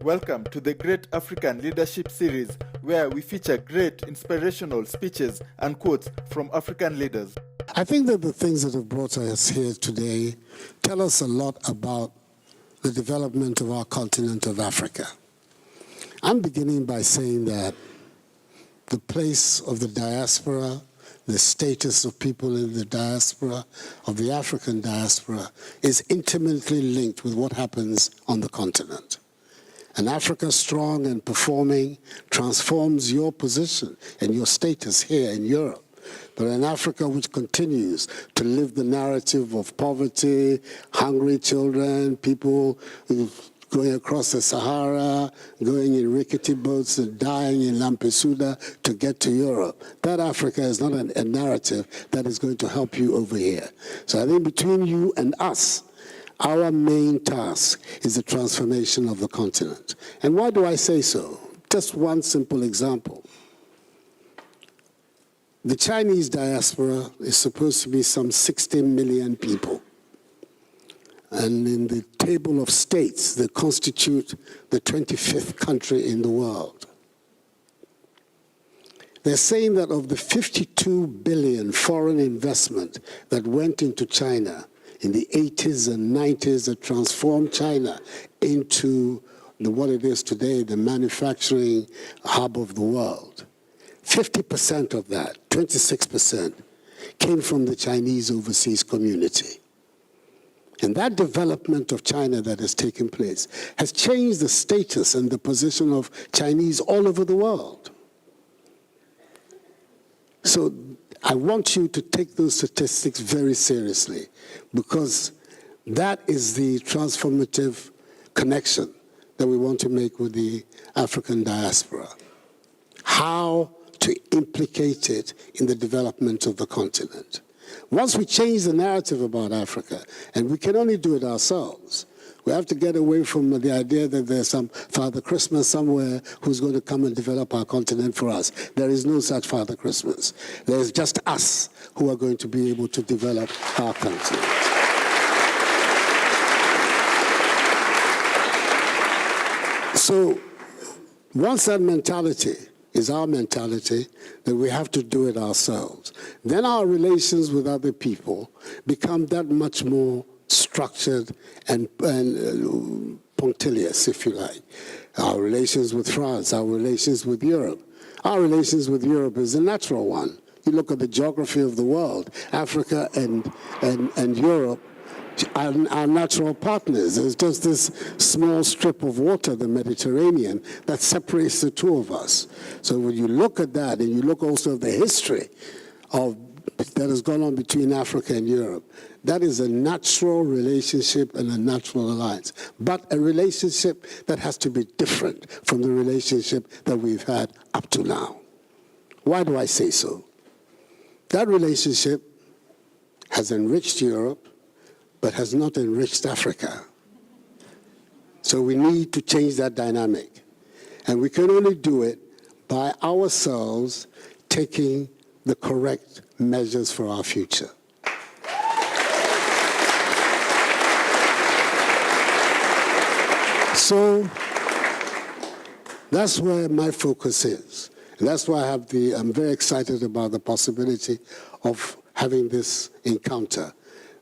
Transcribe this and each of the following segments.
Welcome to the Great African Leadership Series, where we feature great inspirational speeches and quotes from African leaders. I think that the things that have brought us here today tell us a lot about the development of our continent of Africa. I'm beginning by saying that the place of the diaspora, the status of people in the diaspora, of the African diaspora, is intimately linked with what happens on the continent. An Africa strong and performing transforms your position and your status here in Europe. But an Africa which continues to live the narrative of poverty, hungry children, people going across the Sahara, going in rickety boats and dying in Lampedusa to get to Europe. That Africa is not a narrative that is going to help you over here. So I think between you and us, our main task is the transformation of the continent. And why do I say so? Just one simple example. The Chinese diaspora is supposed to be some 60 million people. And in the table of states, they constitute the 25th country in the world. They're saying that of the 52 billion foreign investment that went into China in the 80s and 90s that transformed China into what it is today, the manufacturing hub of the world, 50% of that, 26%, came from the Chinese overseas community. And that development of China that has taken place has changed the status and the position of Chinese all over the world. So I want you to take those statistics very seriously, because that is the transformative connection that we want to make with the African diaspora. How to implicate it in the development of the continent. Once we change the narrative about Africa, and we can only do it ourselves, we have to get away from the idea that there's some Father Christmas somewhere who's going to come and develop our continent for us. There is no such Father Christmas. There's just us who are going to be able to develop our continent. So once that mentality is our mentality, that we have to do it ourselves, then our relations with other people become that much more structured and punctilious, if you like. Our relations with France, our relations with Europe. Our relations with Europe is a natural one. You look at the geography of the world, Africa and Europe are natural partners. There's just this small strip of water, the Mediterranean, that separates the two of us. So when you look at that, and you look also at the history that has gone on between Africa and Europe, that is a natural relationship and a natural alliance, but a relationship that has to be different from the relationship that we've had up to now. Why do I say so? That relationship has enriched Europe, but has not enriched Africa. So we need to change that dynamic. And we can only do it by ourselves taking the correct measures for our future. So that's where my focus is. And that's why I'm very excited about the possibility of having this encounter,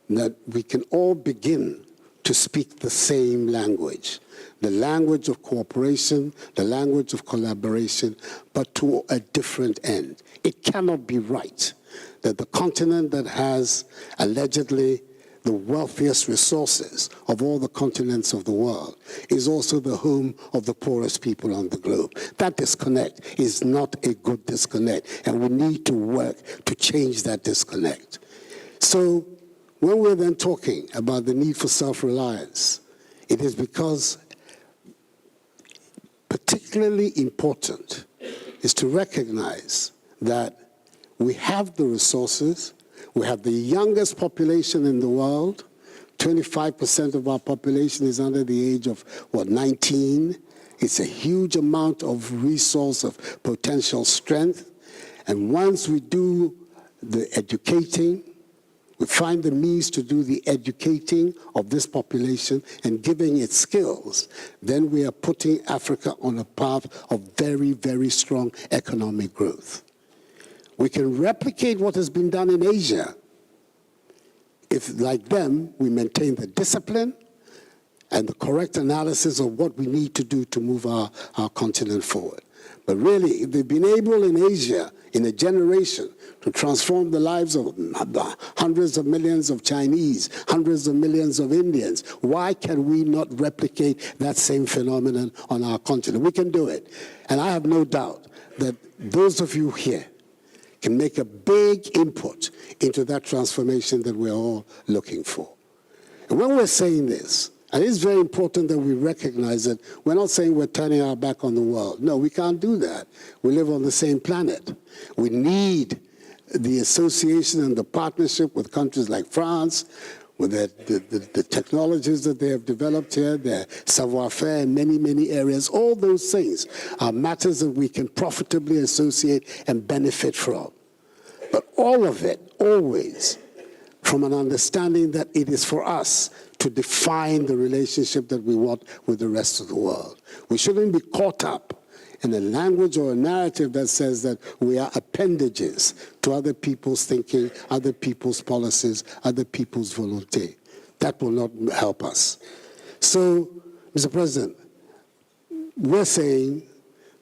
that we can all begin to speak the same language, the language of cooperation, the language of collaboration, but to a different end. It cannot be right that the continent that has allegedly the wealthiest resources of all the continents of the world is also the home of the poorest people on the globe. That disconnect is not a good disconnect, and we need to work to change that disconnect. So when we're then talking about the need for self-reliance, it is because particularly important is to recognize that we have the resources. We have the youngest population in the world. 25% of our population is under the age of, 19? It's a huge amount of resource, of potential strength. And once we do the educating, we find the means to do the educating of this population and giving it skills, then we are putting Africa on a path of very, very strong economic growth. We can replicate what has been done in Asia if, like them, we maintain the discipline and the correct analysis of what we need to do to move our continent forward. But really, if they've been able in Asia in a generation to transform the lives of hundreds of millions of Chinese, hundreds of millions of Indians, why can we not replicate that same phenomenon on our continent? We can do it. And I have no doubt that those of you here can make a big input into that transformation that we're all looking for. And when we're saying this, and it's very important that we recognize that we're not saying we're turning our back on the world. No, we can't do that. We live on the same planet. We need the association and the partnership with countries like France, with the technologies that they have developed here, their savoir-faire in many, many areas. All those things are matters that we can profitably associate and benefit from. But all of it, always, from an understanding that it is for us to define the relationship that we want with the rest of the world. We shouldn't be caught up in a language or a narrative that says that we are appendages to other people's thinking, other people's policies, other people's volonté. That will not help us. So, Mr. President, we're saying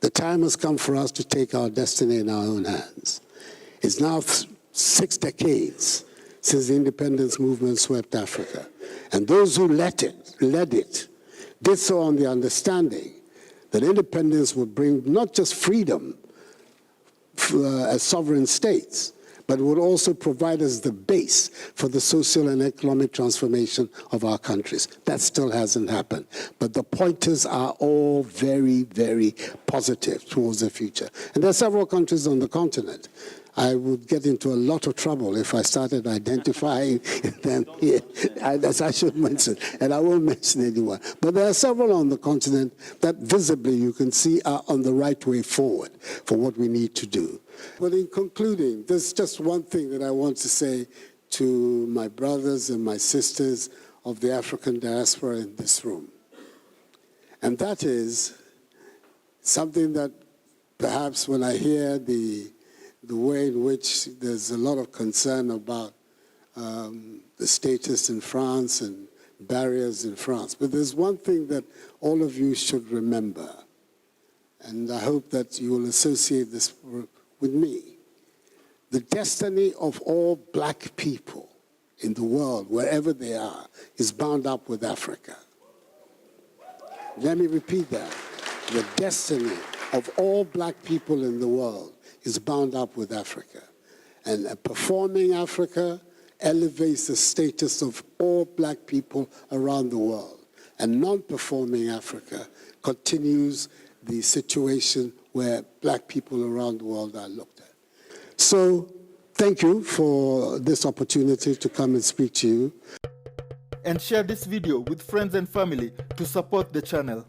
the time has come for us to take our destiny in our own hands. It's now 6 decades since the independence movement swept Africa. And those who led it, did so on the understanding that independence would bring not just freedom as sovereign states, but would also provide us the base for the social and economic transformation of our countries. That still hasn't happened. But the pointers are all very, very positive towards the future. And there are several countries on the continent. I would get into a lot of trouble if I started identifying them here, as I should mention, and I won't mention anyone. But there are several on the continent that visibly you can see are on the right way forward for what we need to do. But in concluding, there's just one thing that I want to say to my brothers and my sisters of the African diaspora in this room. And that is something that perhaps when I hear the way in which there's a lot of concern about the status in France and barriers in France. But there's one thing that all of you should remember, and I hope that you will associate this with me. The destiny of all black people in the world, wherever they are, is bound up with Africa. Let me repeat that. The destiny of all black people in the world is bound up with Africa. And a performing Africa elevates the status of all black people around the world. And non-performing Africa continues the situation where black people around the world are looked at. So thank you for this opportunity to come and speak to you. And share this video with friends and family to support the channel.